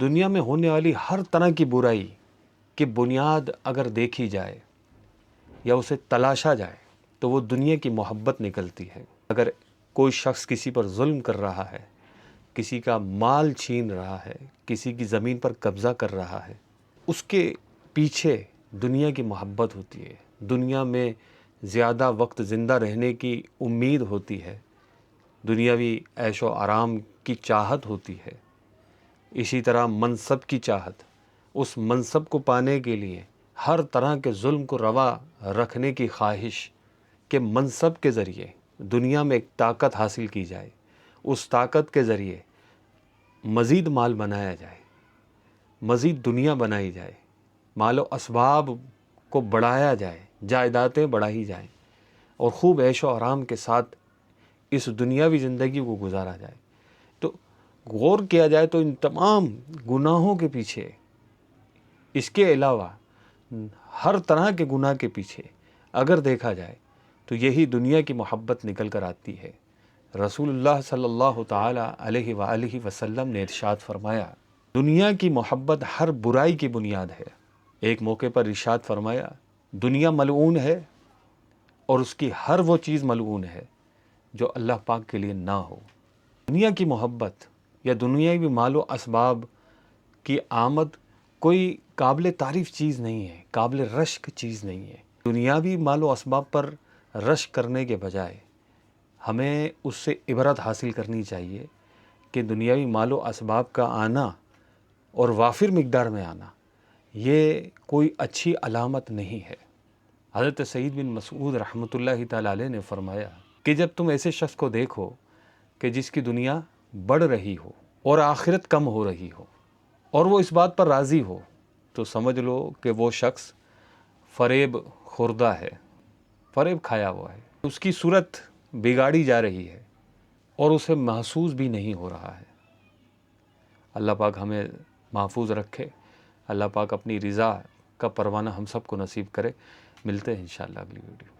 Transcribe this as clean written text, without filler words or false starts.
دنیا میں ہونے والی ہر طرح کی برائی کی بنیاد اگر دیکھی جائے یا اسے تلاشا جائے تو وہ دنیا کی محبت نکلتی ہے۔ اگر کوئی شخص کسی پر ظلم کر رہا ہے، کسی کا مال چھین رہا ہے، کسی کی زمین پر قبضہ کر رہا ہے، اس کے پیچھے دنیا کی محبت ہوتی ہے، دنیا میں زیادہ وقت زندہ رہنے کی امید ہوتی ہے، دنیاوی عیش و آرام کی چاہت ہوتی ہے، اسی طرح منصب کی چاہت، اس منصب کو پانے کے لیے ہر طرح کے ظلم کو روا رکھنے کی خواہش کہ منصب کے ذریعے دنیا میں ایک طاقت حاصل کی جائے، اس طاقت کے ذریعے مزید مال بنایا جائے، مزید دنیا بنائی جائے، مال و اسباب کو بڑھایا جائے، جائیدادیں بڑھائی جائیں اور خوب عیش و آرام کے ساتھ اس دنیاوی زندگی کو گزارا جائے۔ تو غور کیا جائے تو ان تمام گناہوں کے پیچھے، اس کے علاوہ ہر طرح کے گناہ کے پیچھے اگر دیکھا جائے تو یہی دنیا کی محبت نکل کر آتی ہے۔ رسول اللہ صلی اللہ تعالی علیہ وآلہ وسلم نے ارشاد فرمایا، دنیا کی محبت ہر برائی کی بنیاد ہے۔ ایک موقع پر ارشاد فرمایا، دنیا ملعون ہے اور اس کی ہر وہ چیز ملعون ہے جو اللہ پاک کے لیے نہ ہو۔ دنیا کی محبت یا دنیاوی مال و اسباب کی آمد کوئی قابل تعریف چیز نہیں ہے، قابل رشک چیز نہیں ہے۔ دنیاوی مال و اسباب پر رشک کرنے کے بجائے ہمیں اس سے عبرت حاصل کرنی چاہیے کہ دنیاوی مال و اسباب کا آنا اور وافر مقدار میں آنا یہ کوئی اچھی علامت نہیں ہے۔ حضرت سعید بن مسعود رحمۃ اللہ تعالی علیہ نے فرمایا کہ جب تم ایسے شخص کو دیکھو کہ جس کی دنیا بڑھ رہی ہو اور آخرت کم ہو رہی ہو اور وہ اس بات پر راضی ہو تو سمجھ لو کہ وہ شخص فریب خوردہ ہے، فریب کھایا ہوا ہے، اس کی صورت بگاڑی جا رہی ہے اور اسے محسوس بھی نہیں ہو رہا ہے۔ اللہ پاک ہمیں محفوظ رکھے، اللہ پاک اپنی رضا کا پروانہ ہم سب کو نصیب کرے۔ ملتے ہیں انشاءاللہ اگلی ویڈیو۔